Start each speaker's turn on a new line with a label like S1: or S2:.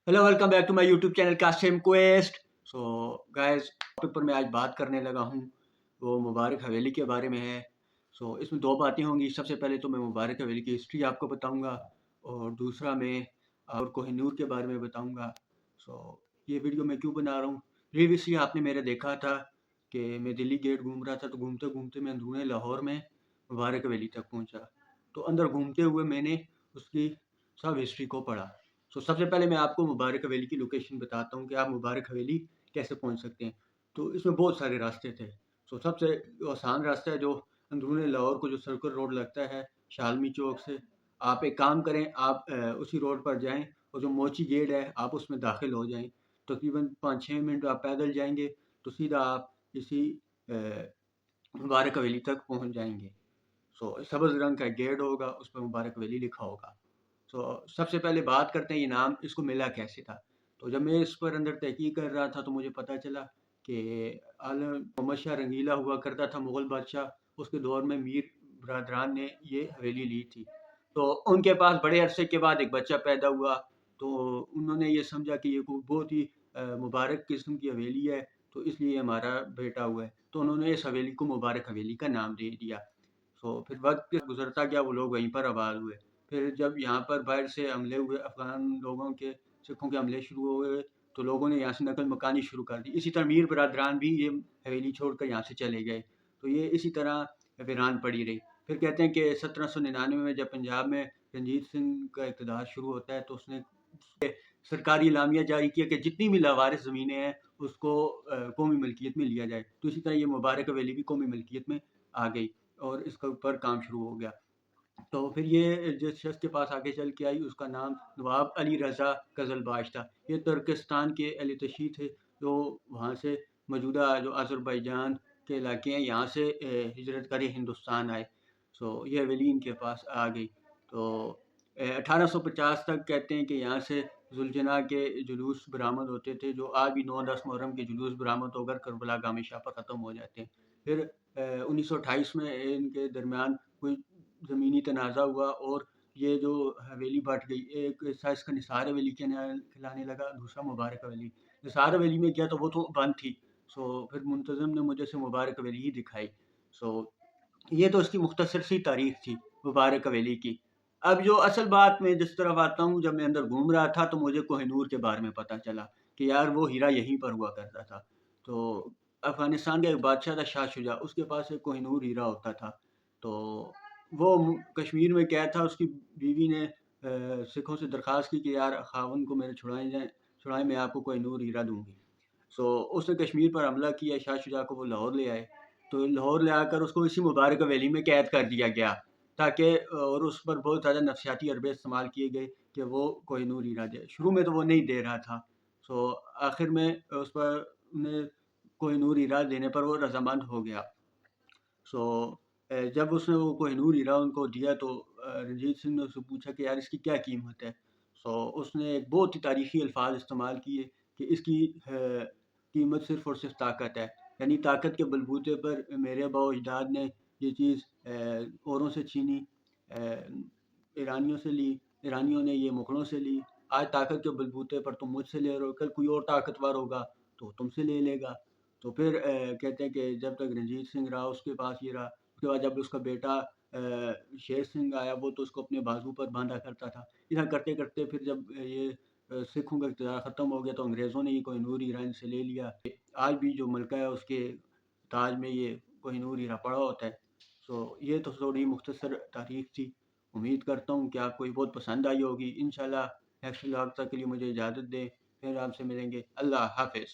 S1: Hello welcome back to my YouTube channel Qasim Quest. So guys, topic पर मैं आज बात करने लगा हूँ वो मुबारक हवेली के बारे में है। इसमें दो बातें होंगी। सबसे पहले तो मैं मुबारक हवेली की हिस्ट्री आपको बताऊँगा और दूसरा मैं और कोहिनूर के बारे में बताऊँगा। ये वीडियो मैं क्यों बना रहा हूँ, प्रीवियसली आपने मेरे देखा था कि मैं दिल्ली गेट घूम रहा था, तो घूमते घूमते मैं अंदरूनी लाहौर में मुबारक हवेली तक पहुँचा। तो अंदर घूमते हुए मैंने उसकी सब हिस्ट्री को पढ़ा। सबसे पहले मैं आपको मुबारक हवेली की लोकेशन बताता हूँ कि आप मुबारक हवेली कैसे पहुँच सकते हैं। तो इसमें बहुत सारे रास्ते थे। सबसे आसान रास्ता है जो अंदरूनी लाहौर को जो सर्कल रोड लगता है शालमी चौक से, आप एक काम करें, आप उसी रोड पर जाएं और जो मोची गेट है आप उसमें दाखिल हो जाएं। तकरीबन 5-6 मिनट आप पैदल जाएंगे तो सीधा आप इसी मुबारक हवेली तक पहुँच जाएंगे। सब्ज़ रंग का गेट होगा, उस पर मुबारक हवेली लिखा होगा। सबसे पहले बात करते हैं ये नाम इसको मिला कैसे था। तो जब मैं इस पर अंदर तहकीक कर रहा था तो मुझे पता चला कि आलम मोहम्मद शाह रंगीला हुआ करता था, मुग़ल बादशाह। उसके दौर में मीर बरदरान ने ये हवेली ली थी। तो उनके पास बड़े अरसे के बाद एक बच्चा पैदा हुआ। तो उन्होंने ये समझा कि ये कोई बहुत ही मुबारक किस्म की हवेली है, तो इसलिए हमारा बेटा हुआ है। तो उन्होंने इस हवेली को मुबारक हवेली का नाम दे दिया। फिर वक्त गुजरता गया, वो लोग वहीं पर आबाद हुए। फिर जब यहाँ पर बाहर से हमले हुए, अफ़गान लोगों के, सिखों के हमले शुरू हुए, तो लोगों ने यहाँ से नकल मकानी शुरू कर दी। इसी तरह मीर बरदरान भी ये हवेली छोड़कर यहाँ से चले गए। तो ये इसी तरह वीरान पड़ी रही। फिर कहते हैं कि 1799 में जब पंजाब में रंजीत सिंह का इक़्तिदार शुरू होता है तो उसने सरकारी एलामिया जारी किया कि जितनी भी लावारिस ज़मीनें हैं उसको कौमी मलकियत में लिया जाए। तो इसी तरह ये मुबारक हवेली भी कौमी मलकियत में आ गई और इसके ऊपर काम शुरू हो गया। तो फिर ये जिस शख्स के पास आगे चल के आई उसका नाम नवाब अली रज़ा कज़लबाश था। ये तुर्किस्तान के अहले तशी थे जो वहाँ से मौजूदा जो अज़रबैजान के इलाके हैं यहाँ से हिजरत करे हिंदुस्तान आए। ये हवेली इनके पास आ गई। तो 1850 तक कहते हैं कि यहाँ से जुलजना के जुलूस बरामद होते थे, जो आज भी 9-10 मुहर्रम के जुलूस बरामद होकर करबला गामी शाह पर ख़त्म हो जाते हैं। फिर 1928 में इनके दरमियान कोई ज़मीनी तनाज़ा हुआ और ये जो हवेली बँट गई। एक हिस्सा इसका निसार हवेली कहलाने लगा, दूसरा मुबारक हवेली। निसार हवेली में गया तो वो तो बंद थी। फिर मुंतज़िम ने मुझे से मुबारक हवेली ही दिखाई। सो ये तो इसकी मुख्तसर सी तारीख़ थी मुबारक हवेली की। अब जो असल बात मैं जिस तरफ आता हूँ, जब मैं अंदर घूम रहा था तो मुझे कोहिनूर के बारे में पता चला कि यार वो हीरा यहीं पर हुआ करता था। तो अफ़गानिस्तान का एक बादशाह था शाह शुजा, उसके पास एक कोहिनूर हीरा होता था। तो वो कश्मीर में कैद था, उसकी बीवी ने सिखों से दरख्वास्त की कि यार ख़ावंद को मेरे छुड़ाएँ, मैं आपको कोहिनूर हीरा दूँगी। उसने कश्मीर पर हमला किया, शाह शुजा को वो लाहौर ले आए। तो लाहौर ले आकर उसको इसी मुबारक हवेली में कैद कर दिया गया, ताकि और उस पर बहुत ज़्यादा नफ़सियाती हरबे इस्तेमाल किए गए कि वो कोहिनूर हीरा दे। शुरू में तो वो नहीं दे रहा था। आखिर में उस पर उन्हें कोहिनूर हीरा देने पर वो रज़ामंद हो गया। सो जब उसने वो कोहिनूर हीरा उनको दिया तो रंजीत सिंह ने उससे पूछा कि यार इसकी क्या कीमत है? उसने एक बहुत ही तारीख़ी अल्फ़ाज़ इस्तेमाल किए कि इसकी कीमत सिर्फ़ और सिर्फ़ ताकत है। यानी ताकत के बलबूते पर मेरे आबा-ओ-अजदाद ने ये चीज़ औरों से छीनी, अ, ईरानियों से ली, ईरानियों ने ये मुग़लों से ली। आज ताकत के बलबूते पर तुम मुझसे ले रहे हो, कल कोई और ताकतवर होगा तो तुमसे ले लेगा। तो फिर कहते हैं कि जब तक रंजीत सिंह रहा उसके पास ये रहा। उसके बाद जब उसका बेटा शेर सिंह आया, वो तो उसको अपने बाजू पर बांधा करता था। इतना करते-करते फिर जब ये सिखों का इक़्तिदार ख़त्म हो गया तो अंग्रेज़ों ने ये कोहिनूर हीरा इनसे ले लिया। आज भी जो मलका है उसके ताज में ये कोहिनूर हीरा पड़ा होता है। ये तो थोड़ी मुख्तसर तारीख़ थी। उम्मीद करता हूँ कि आपको ये बहुत पसंद आई होगी। इंशाल्लाह नेक्स्ट व्लॉग तक के लिए मुझे इजाज़त दें, फिर आपसे मिलेंगे। अल्लाह हाफ़िज़।